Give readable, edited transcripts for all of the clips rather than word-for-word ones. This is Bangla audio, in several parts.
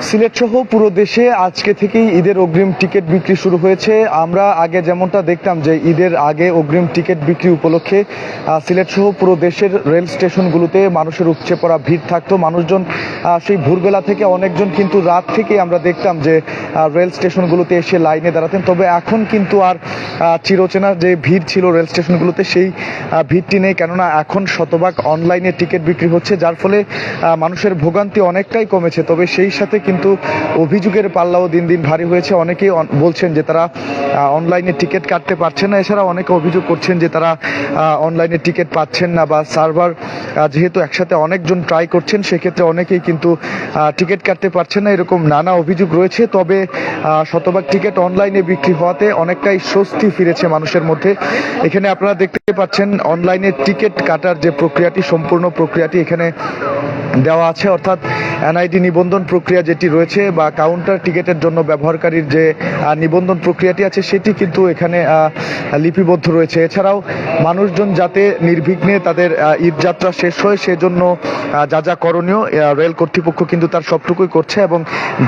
সিলেট সহ পুরো দেশে আজকে থেকেই ঈদের অগ্রিম টিকিট বিক্রি শুরু হয়েছে। আমরা আগে যেমনটা দেখতাম যে ঈদের আগে অগ্রিম টিকিট বিক্রি উপলক্ষে সিলেট সহ পুরো দেশের রেল স্টেশনগুলোতে মানুষের উপচে পড়া ভিড় থাকতো। মানুষজন সেই ভোরবেলা থেকে অনেকজন কিন্তু রাত থেকে আমরা দেখতাম যে রেল স্টেশনগুলোতে এসে লাইনে দাঁড়াতেন। তবে এখন কিন্তু আর চিরচেনা যে ভিড় ছিল রেল স্টেশনগুলোতে সেই ভিড়টি নেই, কেননা এখন শতভাগ অনলাইনে টিকিট বিক্রি হচ্ছে, যার ফলে মানুষের ভোগান্তি অনেকটাই কমেছে। তবে সেই সাথে কিন্তু অভিযোগের পাল্লাও দিন দিন ভারী হয়েছে। অনেকেই বলছেন যে তারা অনলাইনে টিকিট কাটতে পারছেন না। এছাড়া অনেকে অভিযোগ করছেন যে তারা অনলাইনে টিকিট পাচ্ছেন না, বা সার্ভার যেহেতু একসাথে অনেকজন ট্রাই করছেন সেক্ষেত্রে অনেকেই কিন্তু টিকিট কাটতে পারছেন না, এরকম নানা অভিযোগ রয়েছে। তবে শতভাগ টিকিট অনলাইনে বিক্রি হওয়াতে অনেকটাই স্বস্তি ফিরেছে মানুষের মধ্যে। এখানে আপনারা দেখতে পাচ্ছেন অনলাইনে টিকিট কাটার যে প্রক্রিয়াটি, সম্পূর্ণ প্রক্রিয়াটি এখানে দেওয়া আছে, অর্থাৎ এনআইডি নিবন্ধন প্রক্রিয়া যেটি রয়েছে বা কাউন্টার টিকিটের জন্য ব্যবহারকারীর যে নিবন্ধন প্রক্রিয়াটি আছে সেটি কিন্তু এখানে লিপিবদ্ধ রয়েছে। এছাড়াও মানুষজন যাতে নির্বিঘ্নে তাদের ঈদযাত্রা শেষ হয় সেজন্য যা যা করণীয় রেল কর্তৃপক্ষ কিন্তু তার সবটুকুই করছে, এবং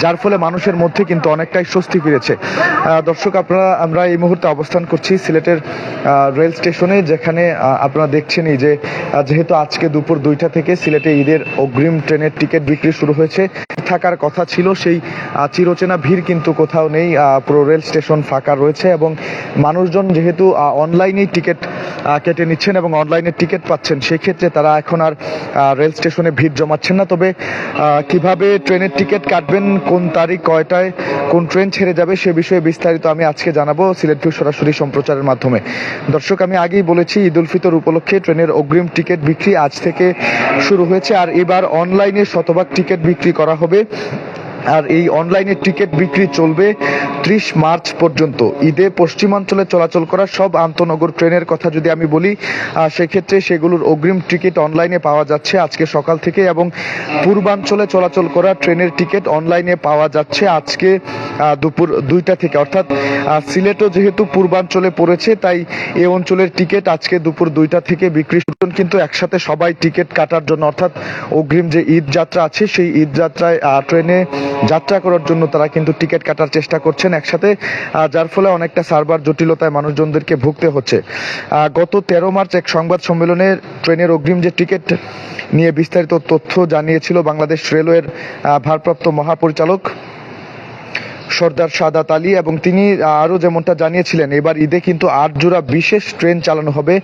যার ফলে মানুষের মধ্যে কিন্তু অনেকটাই স্বস্তি ফিরেছে। দর্শক, আমরা এই মুহূর্তে অবস্থান করছি সিলেটের রেল স্টেশনে, যেখানে আপনারা দেখছেনই যে যেহেতু আজকে দুপুর 2টা থেকে সিলেটে ঈদের অগ্রিম ট্রেনের টিকিট বিক্রি শুরু হয়েছে, থাকার কথা ছিল সেই চিরচেনা ভিড় কিন্তু কোথাও নেই। পুরো রেল স্টেশন ফাঁকা রয়েছে এবং মানুষজন যেহেতু অনলাইনেই টিকিট কেটে নিচ্ছেন এবং অনলাইনে টিকিট পাচ্ছেন, সেক্ষেত্রে তারা এখন আর রেল স্টেশনে ভিড় জমাচ্ছেন না। তবে কিভাবে ট্রেনের টিকিট কাটবেন, কোন তারিখ কয়টায় কোন ট্রেন ছেড়ে যাবে সে বিষয়ে বিস্তারিত আমি আজকে জানাবো সিলেট ভিউ সরাসরি সম্প্রচারের মাধ্যমে। দর্শক, আমি আগেই বলেছি ঈদ উল ফিতর উপলক্ষে ট্রেনের অগ্রিম টিকিট বিক্রি আজ থেকে শুরু হয়েছে, আর এবার অনলাইনে শতভাগ টিকিট বিক্রি করা হবে। আর এই অনলাইনে টিকিট বিক্রি চলবে 30 মার্চ পর্যন্ত। ঈদে পশ্চিমাঞ্চলে চলাচল করা সব আন্তনগর ট্রেনের কথা যদি আমি বলি, সেক্ষেত্রে সেগুলোর অগ্রিম টিকিট অনলাইনে পাওয়া যাচ্ছে আজকে সকাল থেকে, এবং পূর্বাঞ্চলে চলাচল করা ট্রেনের টিকিট অনলাইনে পাওয়া যাচ্ছে আজকে দুপুর 2টা থেকে। অর্থাৎ সিলেটও যেহেতু পূর্বাঞ্চলে পড়েছে, তাই এই অঞ্চলের টিকিট আজকে দুপুর 2টা থেকে বিক্রি শুরু। কিন্তু একসাথে সবাই টিকিট কাটার জন্য, অর্থাৎ অগ্রিম যে ঈদ যাত্রা আছে সেই ঈদ যাত্রায় ট্রেনে যাত্রা করার জন্য তারা কিন্তু টিকিট কাটার চেষ্টা করছেন একসাথে, যার ফলে অনেকটা সার্ভার জটিলতায় মানুষজনদেরকে ভুগতে হচ্ছে। গত 13 মার্চ এক সংবাদ সম্মেলনে ট্রেনের অগ্রিম যে টিকিট নিয়ে বিস্তারিত তথ্য জানিয়েছিল বাংলাদেশ রেলওয়ের ভারপ্রাপ্ত মহাপরিচালক সর্দার সাদাত আলী, এবং তিনি আরও যেমনটা জানিয়েছিলেন এবার ঈদে কিন্তু 8 জোড়া বিশেষ ট্রেন চালানো হবে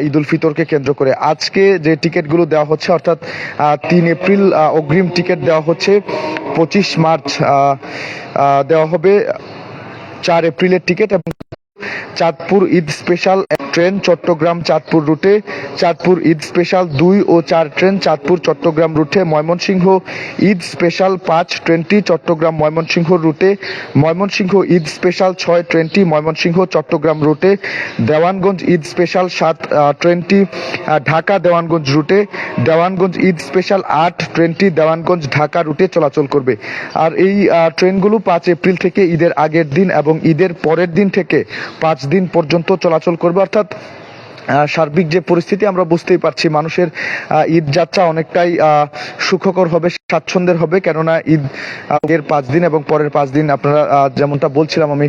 ঈদ উল ফিতরকে কেন্দ্র করে। আজকে যে টিকিটগুলো দেওয়া হচ্ছে, অর্থাৎ 3 এপ্রিল অগ্রিম টিকিট দেওয়া হচ্ছে, 25 মার্চ দেওয়া হবে 4 এপ্রিলের টিকিট, এবং চাঁদপুর ঈদ স্পেশাল ট্রেন চট্টগ্রাম চাঁদপুর রুটে, চাঁদপুর ঈদ স্পেশাল 2 ও 4 ট্রেন চাঁদপুর চট্টগ্রাম রুটে, ময়মনসিংহ ঈদ স্পেশাল 5 ট্রেনটি চট্টগ্রাম ময়মনসিংহ রুটে, ময়মনসিংহ ঈদ স্পেশাল 6 ট্রেনটি ময়মনসিংহ চট্টগ্রাম রুটে, দেওয়ানগঞ্জ ঈদ স্পেশাল 7 ট্রেনটি ঢাকা দেওয়ানগঞ্জ রুটে, দেওয়ানগঞ্জ ঈদ স্পেশাল 8 ট্রেনটি দেওয়ানগঞ্জ ঢাকা রুটে চলাচল করবে। আর এই ট্রেনগুলো 5 এপ্রিল থেকে ঈদের আগের দিন এবং ঈদের পরের দিন থেকে 5 দিন পর্যন্ত চলাচল করবে। অর্থাৎ সার্বিক যে পরিস্থিতি আমরা বুঝতেই পারছি, মানুষের ঈদ যাত্রা অনেকটাই সুখকর হবে, স্বাচ্ছন্দ্যের হবে, কেননা ঈদ এর 5 দিন এবং পরের 5 দিন আপনারা যেমনটা বলছিলাম আমি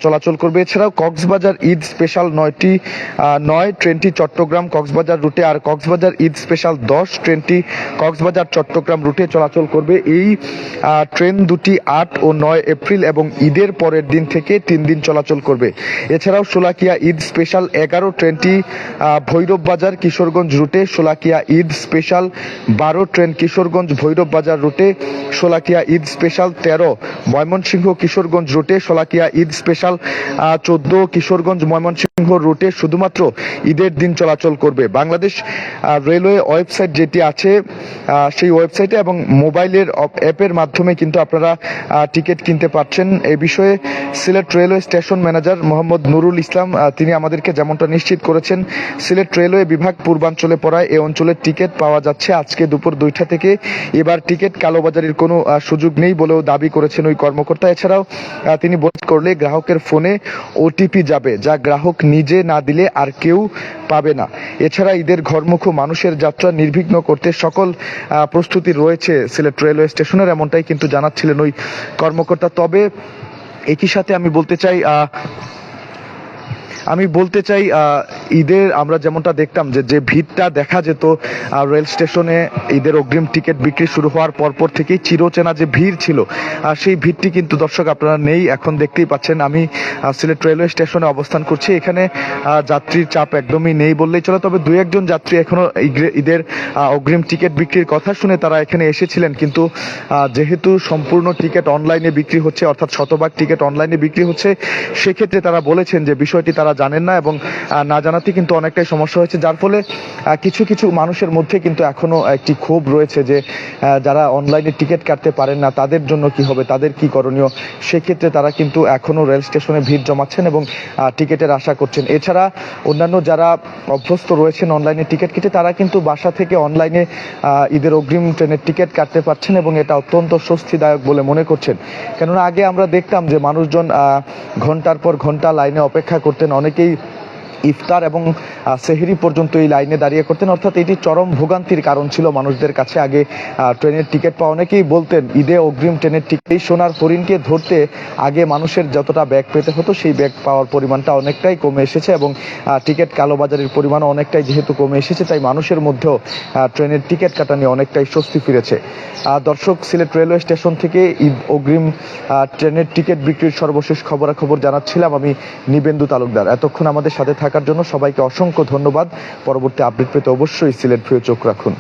চলাচল করবে। এছাড়াও কক্সবাজার ঈদ স্পেশাল 9 ট্রেনটি চট্টগ্রাম কক্সবাজার রুটে, আর কক্সবাজার ঈদ স্পেশাল 10 ট্রেনটি কক্সবাজার চট্টগ্রাম রুটে চলাচল করবে। এই ট্রেন দুটি 8 ও 9 এপ্রিল এবং ঈদের পরের দিন থেকে 3 দিন চলাচল করবে। এছাড়াও শোলাকিয়া ঈদ স্পেশাল 11 ট্রেনটি ভৈরব বাজার কিশোরগঞ্জ রুটে, শোলাকিয়া ঈদ স্পেশাল 12 ট্রেন কিশোরগঞ্জ ভৈরব বাজার রুটে, শোলাকিয়া ঈদ স্পেশাল 13 ময়মনসিংহ কিশোরগঞ্জ রুটে, শোলাকিয়া ঈদ স্পেশাল 14 কিশোরগঞ্জ ময়মনসিংহ রুটে শুধুমাত্র ঈদের দিন চলাচল করবে। বাংলাদেশ রেলওয়ে ওয়েবসাইট যেটি আছে সেই ওয়েবসাইটে এবং মোবাইলের অ্যাপের মাধ্যমে কিন্তু আপনারা টিকিট কিনতে পারছেন। এই বিষয়ে Sylhet railway station manager Mohammad Nurul Islam তিনি আমাদেরকে যেমনটা নিশ্চিত করেছেন, সিলেট রেলওয়ে বিভাগ পূর্বাঞ্চলে পড়ায় এই অঞ্চলের টিকিট পাওয়া যাচ্ছে আজকে দুপুর 2টা থেকে। এবার টিকিট কালোবাজারির কোনো সুযোগ নেই বলেও দাবি করেছেন ওই কর্মকর্তা। এছাড়াও তিনি বলে করলে গ্রাহকের ফোনে ওটিপি যাবে, যা গ্রাহক নিজে না দিলে আর কেউ পাবে না। এছাড়া ঈদের ঘরমুখো মানুষের যাত্রা নির্বিঘ্ন করতে সকল প্রস্তুতি রয়েছে সিলেট রেলওয়ে স্টেশনের, এমনটাই কিন্তু জানাচ্ছিলেন ওই কর্মকর্তা। তবে একই সাথে আমি বলতে চাই ঈদের আমরা যেমনটা দেখতাম যে ভিড়টা দেখা যেত রেল স্টেশনে ঈদের অগ্রিম টিকিট বিক্রি শুরু হওয়ার পরপর থেকেই চিরচেনা যে ভিড় ছিল, সেই ভিড়টি কিন্তু দর্শক আপনারা নেই। এখন দেখতেই পাচ্ছেন আমি সিলেট রেলওয়ে স্টেশনে অবস্থান করছি। এখানে যাত্রীর চাপ একদমই নেই বললেই চলে। তবে দুই একজন যাত্রী এখনো ঈদের অগ্রিম টিকিট বিক্রির কথা শুনে তারা এখানে এসেছিলেন, কিন্তু যেহেতু সম্পূর্ণ টিকিট অনলাইনে বিক্রি হচ্ছে, অর্থাৎ শতভাগ টিকিট অনলাইনে বিক্রি হচ্ছে, সেক্ষেত্রে তারা বলেছেন যে বিষয়টি তারা জানেন না এবং না জানাতে কিন্তু অনেকটাই সমস্যা হয়েছে, যার ফলে কিছু কিছু মানুষের মধ্যে কিন্তু এখনো একটি ক্ষোভ রয়েছে যে যারা অনলাইনে টিকিট কাটতে পারেন না তাদের জন্য কি হবে, তাদের কি করণীয়। সেক্ষেত্রে তারা কিন্তু এখনো রেল স্টেশনে ভিড় জমাচ্ছেন এবং টিকিটের আশা করছেন। এছাড়া অন্যান্য যারা অভ্যস্ত রয়েছেন অনলাইনে টিকিট কেটে, তারা কিন্তু বাসা থেকে অনলাইনে ঈদের অগ্রিম ট্রেনের টিকিট কাটতে পারছেন এবং এটা অত্যন্ত স্বস্তিদায়ক বলে মনে করছেন। কেননা আগে আমরা দেখতাম যে মানুষজন ঘন্টার পর ঘন্টা লাইনে অপেক্ষা করতেন, অনেকেই ইফতার এবং সেহরি পর্যন্ত এই লাইনে দাঁড়িয়ে করতেন, অর্থাৎ এটি চরম ভোগান্তির কারণ ছিল মানুষদের কাছে। আগে ট্রেনের টিকিট পাওয়া, অনেকেই বলতেন ঈদে অগ্রিম ট্রেনের টিকিট, এই সোনার হরিণকে ধরতে আগে মানুষের যতটা ব্যাগ পেতে হতো সেই ব্যাগ পাওয়ার পরিমাণটা অনেকটাই কমে এসেছে এবং টিকিট কালোবাজারের পরিমাণও অনেকটাই যেহেতু কমে এসেছে, তাই মানুষের মধ্যেও ট্রেনের টিকিট কাটা নিয়ে অনেকটাই স্বস্তি ফিরেছে। দর্শক, সিলেট রেলওয়ে স্টেশন থেকে ঈদ অগ্রিম ট্রেনের টিকিট বিক্রির সর্বশেষ খবরাখবর জানাচ্ছিলাম আমি নিবেন্দু তালুকদার। এতক্ষণ আমাদের সাথে থাকার জন্য সবাইকে অসংখ্য ধন্যবাদ। পরবর্তী আপডেট পেতে অবশ্যই সিলেট ভিউ চোখ রাখুন।